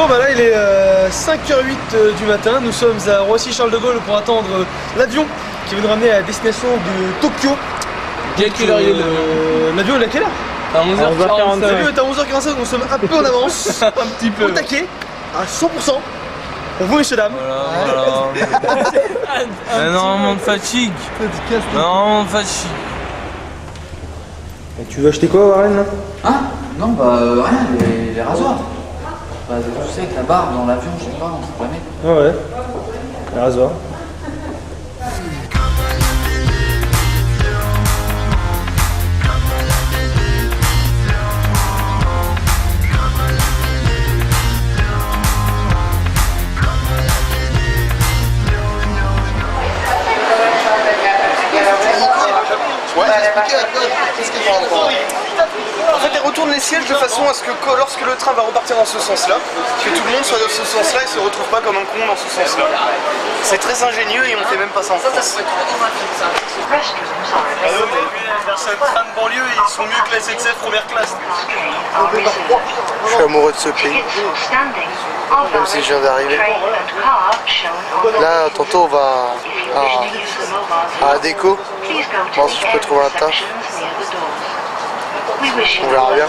Bon bah là il est 5h08 du matin, nous sommes à Roissy-Charles de Gaulle pour attendre l'avion qui va nous ramener à la destination de Tokyo. Quelle heure il est l'avion il est à quelle heure? À 11h45. L'avion est à 11h45, donc nous sommes un peu en avance. Un petit peu. Au taquet, à 100%. Pour vous messieurs dames. Voilà. Énormément de fatigue. Énormément de fatigue. Et tu veux acheter quoi Warren là? Hein? Non bah rien, les rasoirs. Bah tu sais avec la barbe dans l'avion, je sais pas, on sait jamais. Ah ouais, les rasoirs. En fait, elle retourne les sièges de façon à ce que lorsque le train va repartir dans ce sens-là, que tout le monde soit dans ce sens-là et se retrouve pas comme un con dans ce sens-là. C'est très ingénieux et on fait même pas ça en France. C'est un train de banlieue et ils sont mieux que la SNCF première classe. Je suis amoureux de ce pays, même si je viens d'arriver. Là, tantôt on va à la déco, voir si je peux trouver un taf. On verra bien.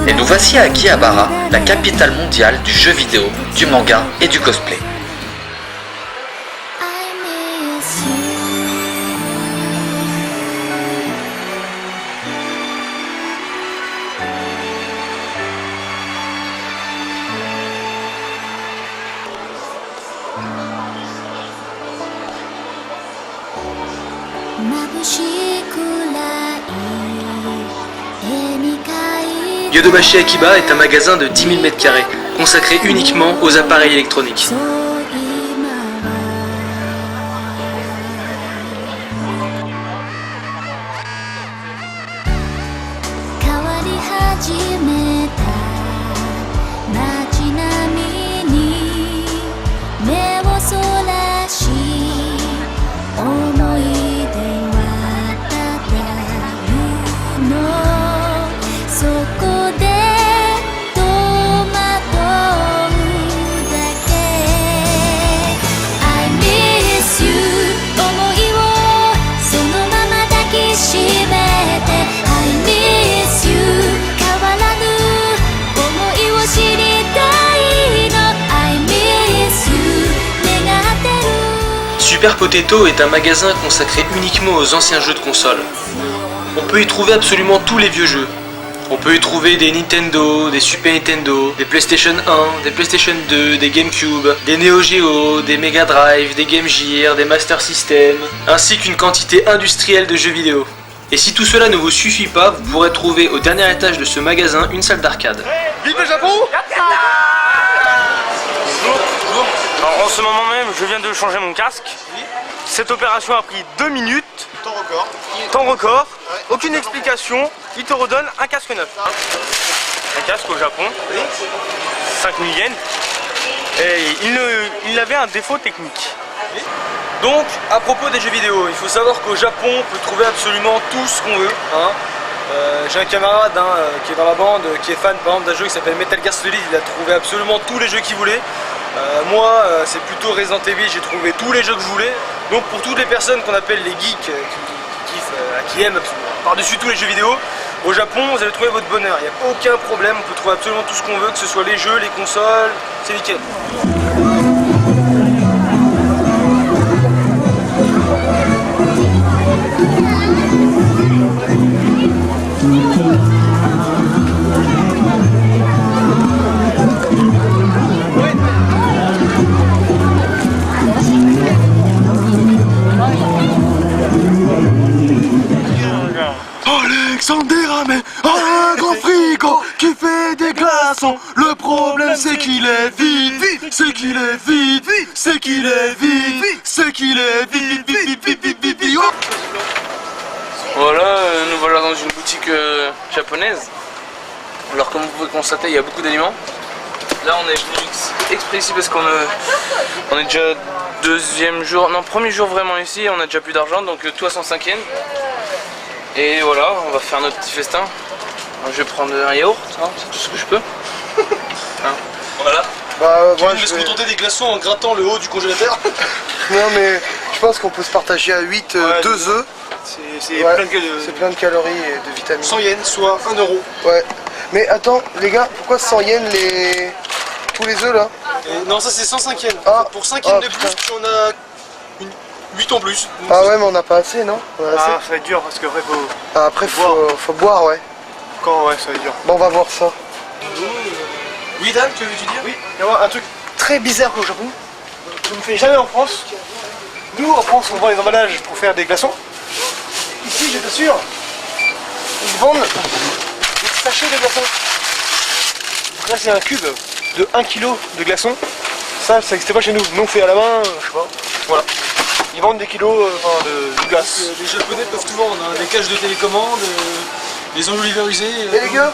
Et nous voici à Akihabara, la capitale mondiale du jeu vidéo, du manga et du cosplay. Yodobashi Akiba est un magasin de 10 000 m² consacré uniquement aux appareils électroniques. Super Potato est un magasin consacré uniquement aux anciens jeux de console. On peut y trouver absolument tous les vieux jeux. On peut y trouver des Nintendo, des Super Nintendo, des PlayStation 1, des PlayStation 2, des GameCube, des Neo Geo, des Mega Drive, des Game Gear, des Master System, ainsi qu'une quantité industrielle de jeux vidéo. Et si tout cela ne vous suffit pas, vous pourrez trouver au dernier étage de ce magasin une salle d'arcade. Vive le Japon! Alors, en ce moment même, je viens de changer mon casque. Cette opération a pris 2 minutes. Temps record. Temps record. Aucune explication. Il te redonne un casque neuf. Un casque au Japon. 5000 yens. Et il avait un défaut technique. Donc, à propos des jeux vidéo, il faut savoir qu'au Japon, on peut trouver absolument tout ce qu'on veut. J'ai un camarade qui est dans la bande, qui est fan par exemple d'un jeu qui s'appelle Metal Gear Solid. Il a trouvé absolument tous les jeux qu'il voulait. Moi, c'est plutôt Resident Evil, j'ai trouvé tous les jeux que je voulais. Donc pour toutes les personnes qu'on appelle les geeks, qui aiment par-dessus tous les jeux vidéo, au Japon, vous allez trouver votre bonheur. Il n'y a aucun problème, on peut trouver absolument tout ce qu'on veut, que ce soit les jeux, les consoles, c'est nickel. Alexandera, mais un grand frigo qui fait des glaçons. Le problème c'est qu'il est vide, c'est qu'il est vide, c'est qu'il est vide, c'est qu'il est vide. Voilà, nous voilà dans une boutique japonaise. Alors comme vous pouvez constater, il y a beaucoup d'aliments. Là on est venu exprès ici parce qu'on est déjà deuxième jour, non premier jour vraiment ici, on a déjà plus d'argent, donc tout à 105 yens. Et voilà, on va faire notre petit festin. Je vais prendre un yaourt, hein, c'est tout ce que je peux. Hein, voilà. Bah, Tu me laisses contenter des glaçons en grattant le haut du congélateur. non mais je pense qu'on peut se partager à 8 2 œufs. C'est plein de calories et de vitamines. 100 yens, soit 1 euro. Ouais. Mais attends, les gars, pourquoi 100 yens tous les œufs là? Non, ça c'est 105 yens. Ah. Pour 5 yens de Putain. plus, tu en as 8 en plus. Donc Ah ouais, mais on n'a pas assez, non? On a assez Ah, ça va être dur parce qu'après faut. Ah, après, faut boire, ouais. Quand, ouais, ça va être dur. Bon, on va voir ça. Oui, Dan, tu veux-tu dire? Oui, il y a un truc très bizarre au Japon. Je ne fais jamais en France. Nous, en France, on vend les emballages pour faire des glaçons. Ici, je t'assure, ils vendent des sachets de glaçons. Donc là, c'est un cube de 1 kg de glaçons. Ça n'existait pas chez nous. Nous, on fait à la main, je sais pas. Voilà. Ils vendent des kilos de glace. Les Japonais peuvent tout vendre, hein. Des cages de télécommande, des enjoliveurs usés. Eh les gars,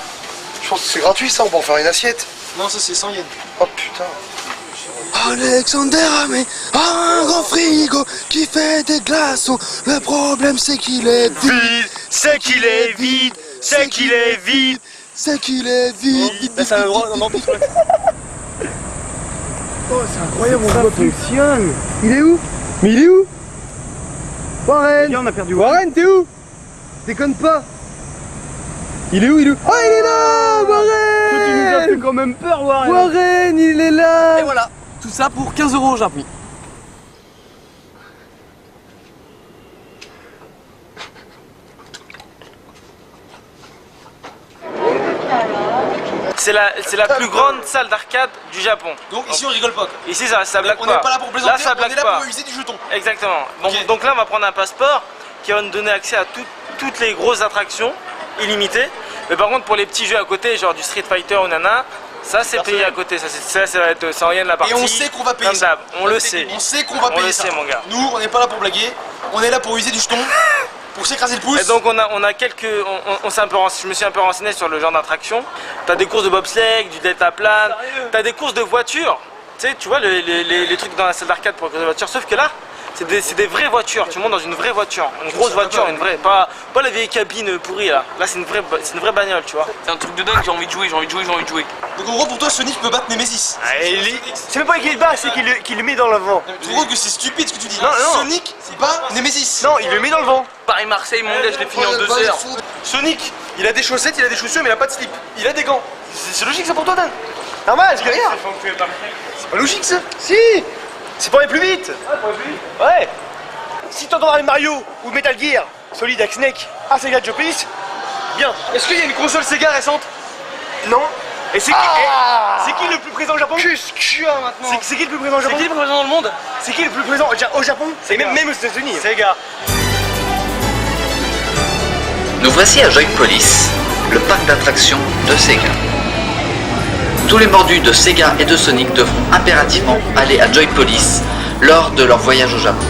je pense que c'est gratuit ça, on peut en faire une assiette. Non, ça c'est 100 yens. Oh putain. Alexander Hamé a un grand frigo qui fait des glaçons. Le problème c'est qu'il est vide, c'est qu'il est vide, c'est qu'il est vide. c'est qu'il est vide. Là, c'est un endroit, non, plus. Oh, c'est incroyable, on fonctionne. Il est où? Mais il est où? Warren! On a perdu Warren, t'es où? Déconne pas! Il est où? Il est où? Oh, il est là! Warren! Tu nous as fait quand même peur, Warren. Warren, il est là! Et voilà, tout ça pour 15 € au Japon. C'est la plus grande salle d'arcade du Japon. Donc ici on rigole pas. Quoi. Ici ça blague On pas. n'est pas là pour plaisanter, Là, ça on blague est là pas. pour user du jeton. Exactement. Donc, Ok. donc là on va prendre un passeport qui va nous donner accès à toutes les grosses attractions illimitées. Mais par contre pour les petits jeux à côté, genre du Street Fighter ou Nana, ça c'est payé à côté. Ça va être 100 yens la partie. Et on sait qu'on va payer Comme ça. d'hab. On le sait. On sait qu'on va On payer le ça. sait, mon gars. Nous on n'est pas là pour blaguer, on est là pour user du jeton, pour s'écraser le pouce. Et donc on a quelques, on s'est un peu, je me suis un peu renseigné sur le genre d'attraction. T'as des courses de bobsleigh, du deltaplane, t'as des courses de voitures. Tu sais, tu vois les trucs dans la salle d'arcade pour les courses de voitures, sauf que là, c'est des vraies voitures. Tu montes dans une vraie voiture, une grosse voiture, une vraie, pas la vieille cabine pourrie là. Là c'est une vraie bagnole, tu vois. C'est un truc de dingue. J'ai envie de jouer. Donc en gros pour toi Sonic peut battre Nemesis. C'est même pas qu'il le bat, c'est qu'il le met dans le vent. Tu trouves que c'est stupide ce que tu dis. Non, non. Sonic c'est pas Nemesis. Non, il le met dans le vent. Paris-Marseille, mon gars, je l'ai fini en 2 heures. Sonic, il a des chaussettes, il a des chaussures mais il a pas de slip. Il a des gants. C'est logique ça pour toi Dan? Normal, je dis rien. C'est pas logique ça. Si, c'est pour aller plus vite. Ouais. Si t'entends parler de Mario ou Metal Gear, Solid avec Snake, Sega Joyplis, bien. Est-ce qu'il y a une console Sega récente? Non. Et c'est qui, c'est qui le plus présent au Japon? Qu'est-ce qu'il y a maintenant? C'est qui le plus présent au Japon? C'est qui le plus présent dans le monde? C'est qui le plus présent au Japon? Et même aux États-Unis. Sega. Nous voici à Joypolis, le parc d'attractions de Sega. Tous les mordus de Sega et de Sonic devront impérativement aller à Joypolis lors de leur voyage au Japon.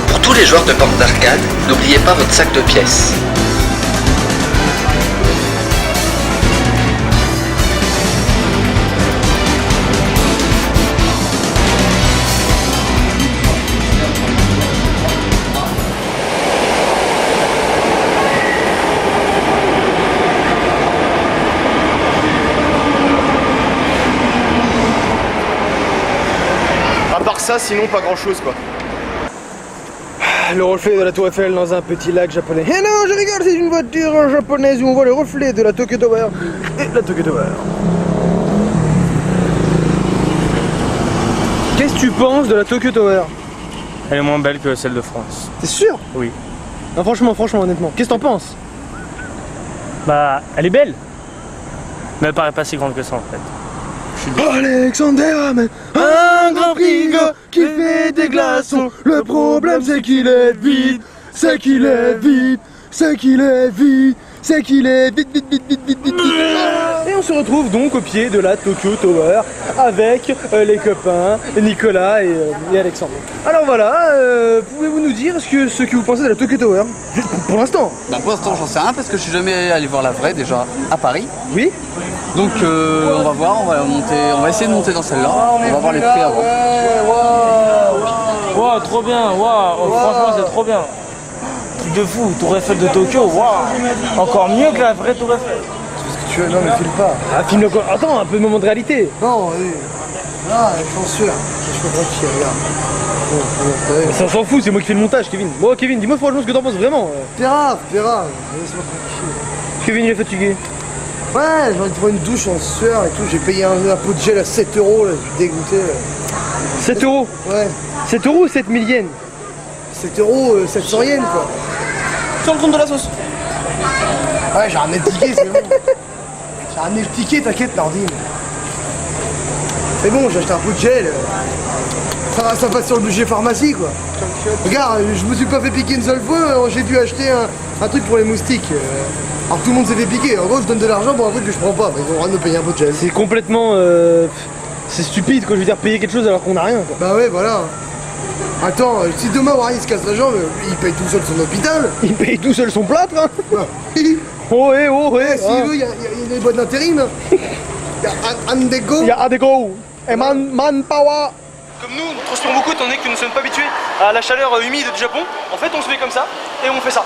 Pour tous les joueurs de bornes d'arcade, n'oubliez pas votre sac de pièces. À part ça, sinon pas grand chose quoi. Le reflet de la Tour Eiffel dans un petit lac japonais. Eh non, je rigole, c'est une voiture japonaise où on voit le reflet de la Tokyo Tower et la Tokyo Tower. Qu'est-ce que tu penses de la Tokyo Tower? Elle est moins belle que celle de France. T'es sûr? Oui. Non, franchement, honnêtement. Qu'est-ce que t'en penses? Bah, elle est belle. Mais elle paraît pas si grande que ça en fait. Alexander Hamel, un grand frigo qui fait des glaçons. Le problème c'est qu'il est vide, c'est qu'il est vide, c'est qu'il est vide, c'est qu'il est vide, vide, vide, vide, vide, vide, vide. Et on se retrouve donc au pied de la Tokyo Tower avec les copains Nicolas et Alexandre. Alors voilà, pouvez-vous nous dire ce que vous pensez de la Tokyo Tower? Pour l'instant. Bah pour l'instant j'en sais rien parce que je suis jamais allé voir la vraie déjà à Paris. Oui. Donc on va voir, on va essayer de monter dans celle-là. On va voir les prix avant. Waouh, trop bien, waouh, franchement c'est trop bien. Truc de fou, Tour Eiffel de Tokyo, waouh. Encore mieux que la vraie Tour Eiffel. Tu veux, non mais filme pas. Ah, filme le quoi? Attends, un peu de moment de réalité. Non, oui. Là, j'en suis sûr. Je peux pas chier, regarde. Bon, Ça on s'en fout, c'est moi qui fais le montage, Kevin. Bon, Kevin, dis-moi franchement ce que t'en penses vraiment. Terra, laisse-moi tranquille. Kevin, il est fatigué. Ouais, j'ai envie de prendre une douche en sueur et tout. J'ai payé un pot de gel à 7 €, là, je suis dégoûté. 7 €. Ouais, 7 € ou 7000 yens? 7 €, 700 yens quoi. Sur le compte de la sauce. Ouais, j'ai ramené le ticket, c'est bon. J'ai ramené le ticket, t'inquiète, Nardine. C'est bon, j'ai acheté un pot de gel. Ça passe sur le budget pharmacie quoi. Regarde, je me suis pas fait piquer une seule fois, j'ai dû acheter un truc pour les moustiques. Alors que tout le monde s'est fait piquer. En gros, je donne de l'argent pour un truc que je prends pas, mais ils ont rien de me payer un pot de gel. C'est complètement. C'est stupide quoi, je veux dire, payer quelque chose alors qu'on a rien quoi. Bah ouais, voilà. Attends, si demain Wari se casse la jambe, il paye tout seul son hôpital. Il paye tout seul son plâtre hein. Bah, Oh ouais, s'il veut, il y a des boîtes d'intérim. Il y a Andego. Il y a Adego et Manpower. Comme nous transpirons beaucoup étant donné que nous ne sommes pas habitués à la chaleur humide du Japon, en fait on se met comme ça et on fait ça.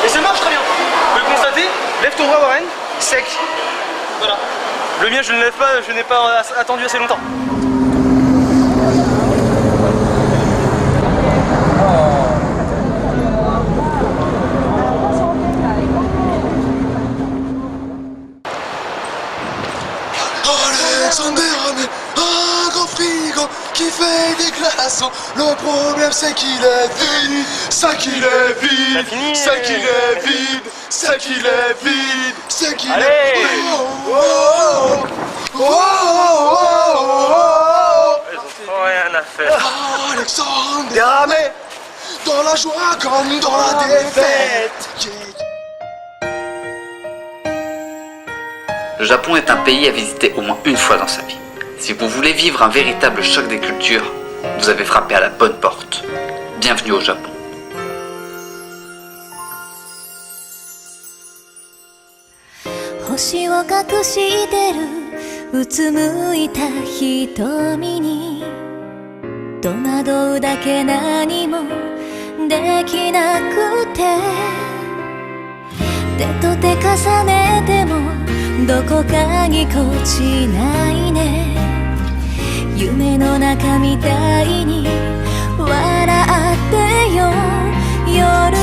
Et ça marche très bien. Vous pouvez le constater, lève ton bras Warren, sec. Voilà. Le mien je ne lève pas, je n'ai pas attendu assez longtemps. Alexander Hamel, un grand frigo qui fait des glaçons. Le problème c'est qu'il est vide, c'est qu'il est vide, c'est qu'il est vide, c'est qu'il est vide, c'est qu'il est vide. Ils ont rien à faire. Alexander Hamel, dans la joie comme dans la défaite. Le Japon est un pays à visiter au moins une fois dans sa vie. Si vous voulez vivre un véritable choc des cultures, vous avez frappé à la bonne porte. Bienvenue au Japon. 星を隠してるうつむいた瞳に戸惑うだけ何もできなくて手と手重ねてもどこかぎこちないね夢の中みたいに笑ってよ夜